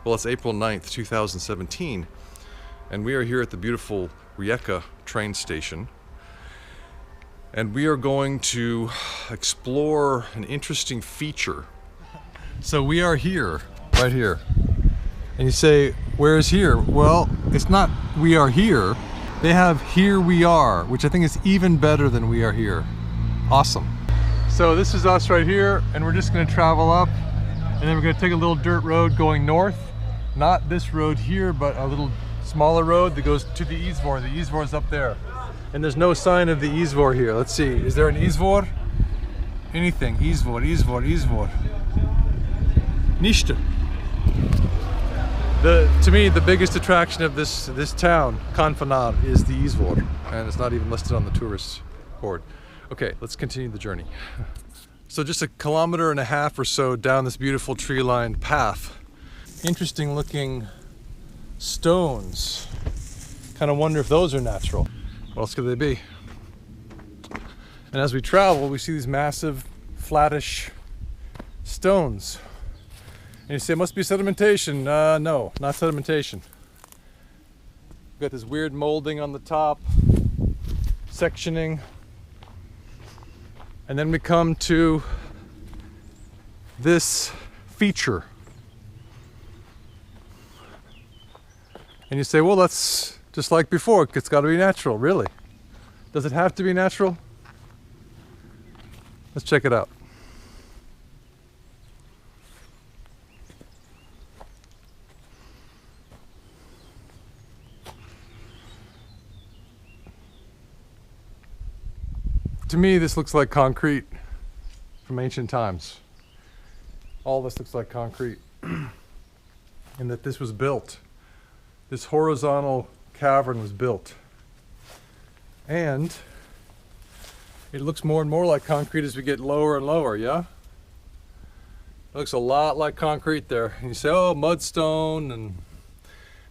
Well, it's April 9th, 2017, and we are here at the beautiful Rijeka train station. And we are going to explore an interesting feature. So we are here, right here. And you say, where's here? Well, it's not we are here. They have here we are, which I think is even better than we are here. Awesome. So this is us right here, and we're just gonna travel up, and then we're gonna take a little dirt road going north. Not this road here, but a little smaller road that goes to the Izvor. The Izvor is up there. And there's no sign of the Izvor here. Let's see, is there an Izvor? Anything, Izvor, Izvor, Izvor. Ništa. To me, the biggest attraction of this town, Konfanar, is the Izvor. And it's not even listed on the tourist board. Okay, let's continue the journey. So just 1.5 kilometers or so down this beautiful tree-lined path. Interesting looking stones. Kind of wonder if those are natural. What else could they be? And as we travel, we see these massive, flattish stones. And you say, it must be sedimentation. No, not sedimentation. We've got this weird molding on the top, sectioning. And then we come to this feature. And you say, well, that's just like before. It's got to be natural, really. Does it have to be natural? Let's check it out. To me, this looks like concrete from ancient times. All this looks like concrete. And that this was built. This horizontal cavern was built. And it looks more and more like concrete as we get lower and lower, yeah? It looks a lot like concrete there. And you say, oh, mudstone and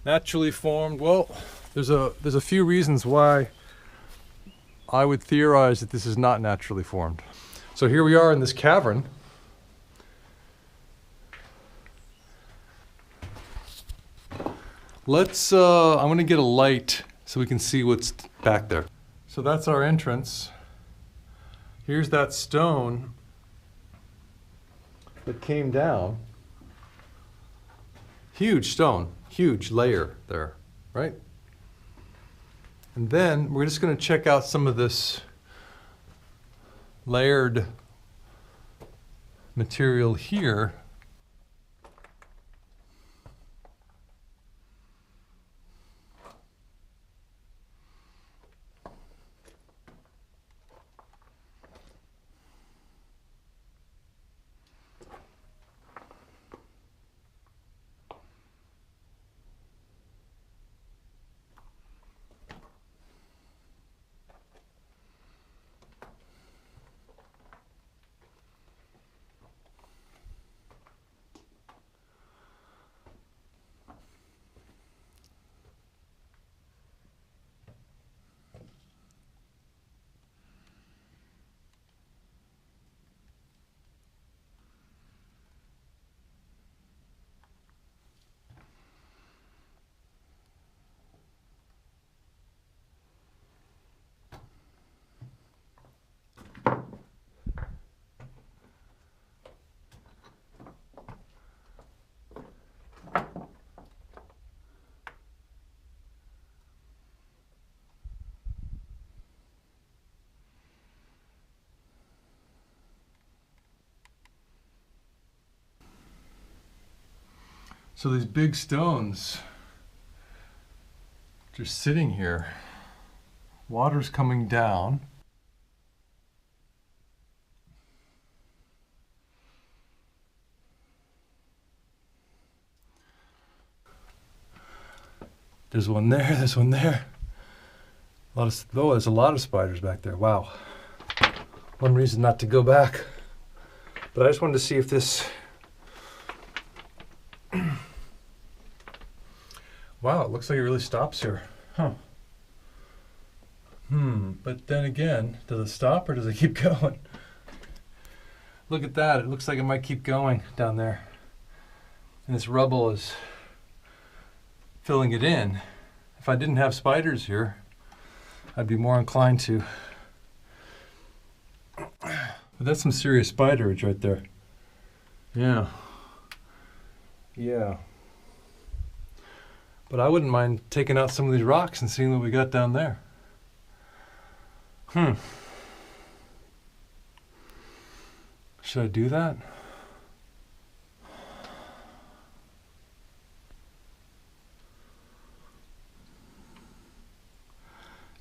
naturally formed. Well, there's a few reasons why I would theorize that this is not naturally formed. So here we are in this cavern. Let's, I'm gonna get a light so we can see what's back there. So that's our entrance. Here's that stone that came down. Huge stone, huge layer there, right? And then we're just gonna check out some of this layered material here. So these big stones just sitting here, water's coming down. There's one there, there's one there. Oh, there's a lot of spiders back there, wow. One reason not to go back. But I just wanted to see if this, wow, it looks like it really stops here. Huh. But then again, does it stop or does it keep going? Look at that, it looks like it might keep going down there. And this rubble is filling it in. If I didn't have spiders here, I'd be more inclined to. But that's some serious spiderage right there. Yeah. Yeah. But I wouldn't mind taking out some of these rocks and seeing what we got down there. Should I do that?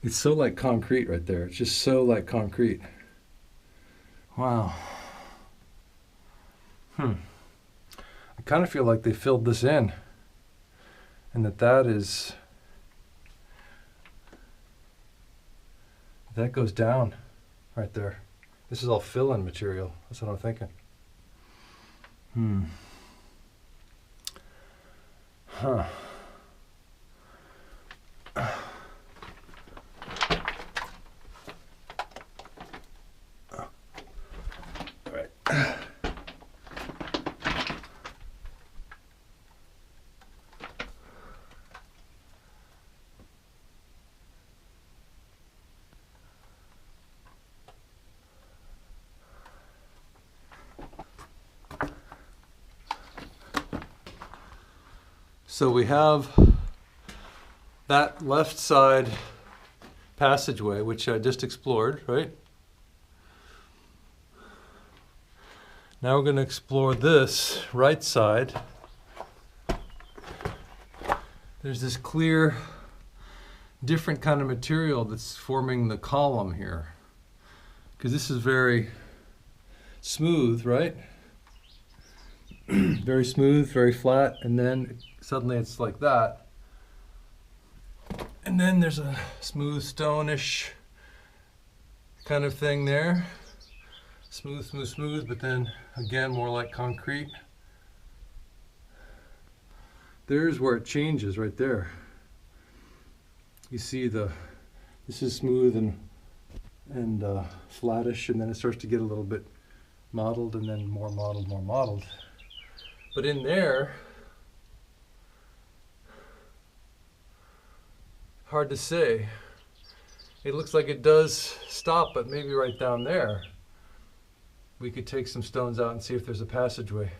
It's so like concrete right there. It's just so like concrete. Wow. I kind of feel like they filled this in, and that goes down right there. This is all fill-in material. That's what I'm thinking. Huh. All right. So we have that left side passageway, which I just explored, right? Now we're going to explore this right side. There's this clear, different kind of material that's forming the column here. Because this is very smooth, right? Very smooth, very flat, and then suddenly it's like that. And then there's a smooth stone-ish kind of thing there. Smooth, smooth, smooth, but then again more like concrete. There's where it changes right there. You see this is smooth and flattish, and then it starts to get a little bit mottled, and then more mottled, more mottled. But in there, hard to say. It looks like it does stop, but maybe right down there we could take some stones out and see if there's a passageway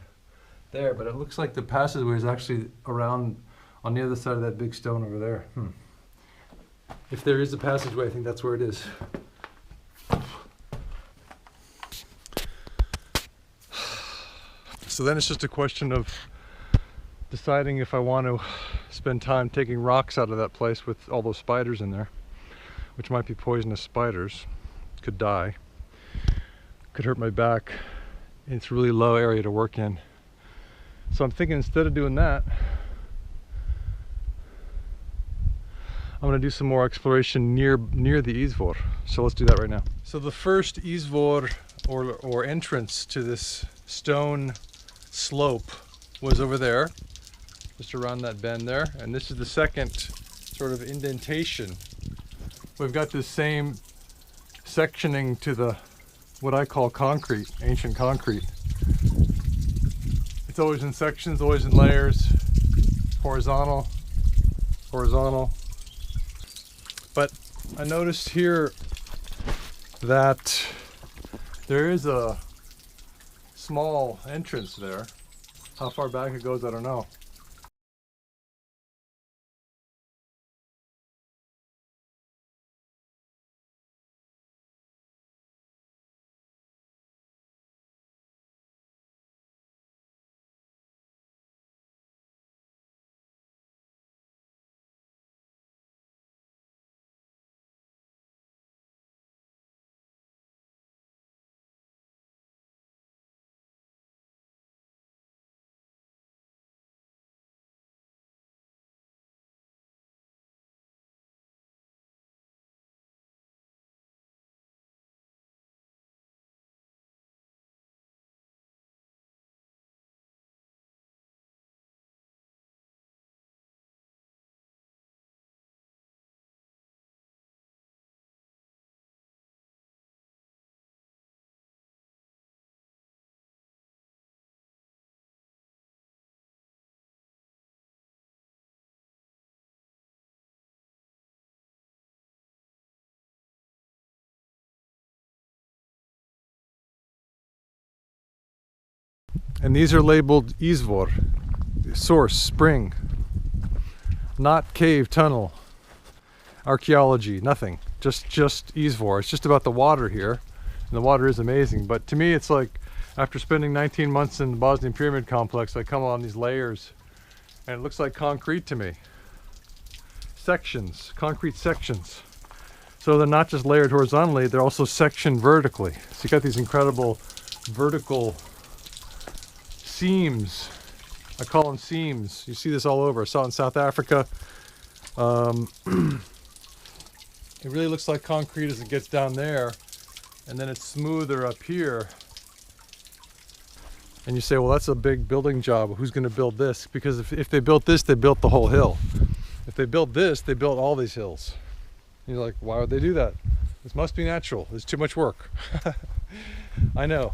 there. But it looks like the passageway is actually around on the other side of that big stone over there. If there is a passageway, I think that's where it is. So then it's just a question of deciding if I want to spend time taking rocks out of that place with all those spiders in there, which might be poisonous spiders, could die, could hurt my back. It's a really low area to work in. So I'm thinking instead of doing that, I'm going to do some more exploration near the izvor. So let's do that right now. So the first izvor or entrance to this stone slope was over there, just around that bend there, and this is the second sort of indentation. We've got this same sectioning to the what I call concrete, ancient concrete. It's always in sections, always in layers, horizontal, horizontal. But I noticed here that there is a small entrance there. How far back it goes, I don't know. And these are labeled izvor, source, spring, not cave, tunnel, archaeology, nothing. Just izvor. It's just about the water here, and the water is amazing. But to me, it's like after spending 19 months in the Bosnian Pyramid complex, I come on these layers, and it looks like concrete to me. Sections, concrete sections. So they're not just layered horizontally, they're also sectioned vertically. So you got these incredible vertical seams. I call them seams. You see this all over. I saw it in South Africa. It really looks like concrete as it gets down there, and then it's smoother up here. And you say, well, that's a big building job. Who's going to build this? Because if they built this, they built the whole hill. If they built this, they built all these hills. You're like, why would they do that? This must be natural. It's too much work. I know.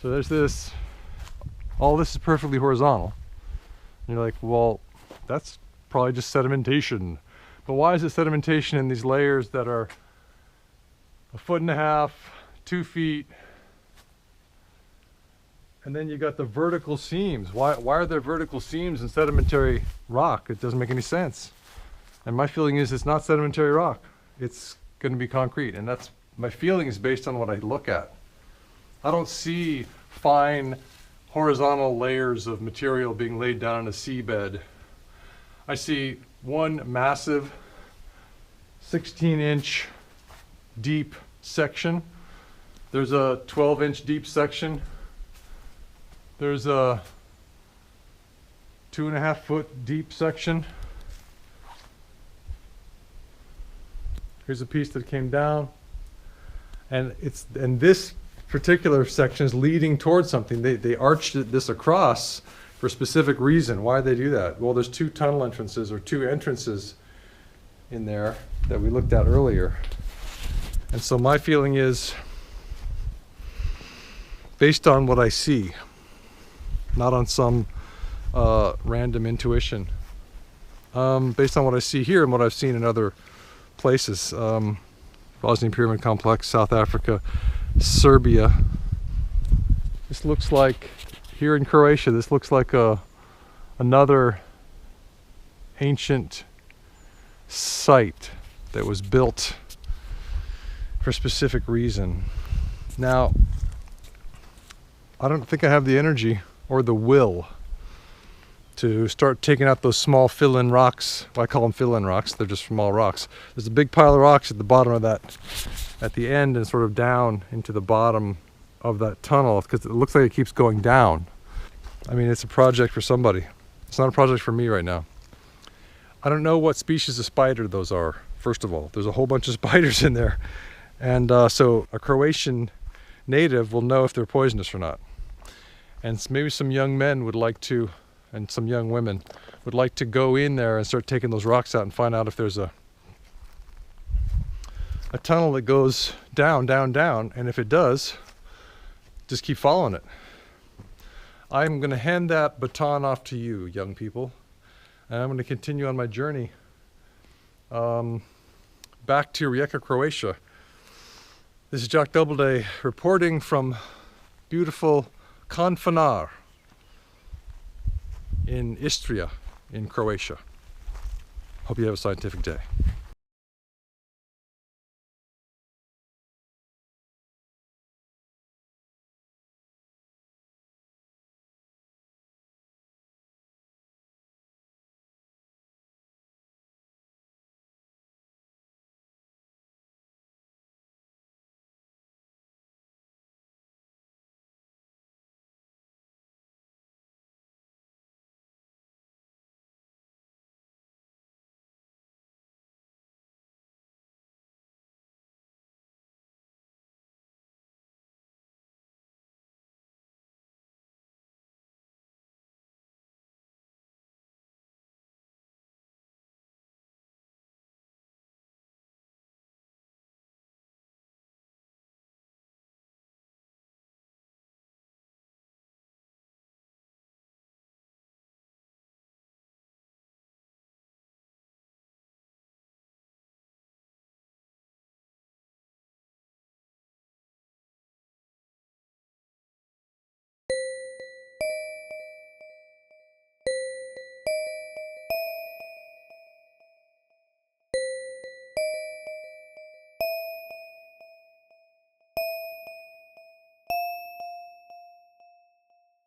So there's this. All this is perfectly horizontal. And you're like, well, that's probably just sedimentation. But why is it sedimentation in these layers that are 1.5 feet, 2 feet? And then you got the vertical seams. Why are there vertical seams in sedimentary rock? It doesn't make any sense. And my feeling is it's not sedimentary rock. It's going to be concrete. And that's my feeling is based on what I look at. I don't see fine horizontal layers of material being laid down in a seabed. I see one massive 16-inch deep section. There's a 12-inch deep section. There's a 2.5-foot deep section. Here's a piece that came down, and this particular section is leading towards something. They arched this across for a specific reason. Why did they do that? Well, there's 2 tunnel entrances or 2 entrances in there that we looked at earlier. And so my feeling is, based on what I see, not on some random intuition, based on what I see here and what I've seen in other places, Bosnian Pyramid Complex, South Africa, Serbia. This looks like, here in Croatia, this looks like another ancient site that was built for a specific reason. Now, I don't think I have the energy or the will to start taking out those small fill-in rocks. Well, I call them fill-in rocks. They're just small rocks. There's a big pile of rocks at the bottom of that, at the end, and sort of down into the bottom of that tunnel, because it looks like it keeps going down. I mean, it's a project for somebody. It's not a project for me right now. I don't know what species of spider those are, first of all. There's a whole bunch of spiders in there. And so a Croatian native will know if they're poisonous or not. And maybe some young men would like to, and some young women would like to go in there and start taking those rocks out and find out if there's a tunnel that goes down, down, down. And if it does, just keep following it. I'm going to hand that baton off to you, young people. And I'm going to continue on my journey back to Rijeka, Croatia. This is Jack Doubleday reporting from beautiful Cavern in Istria in Croatia. Hope you have a scientific day.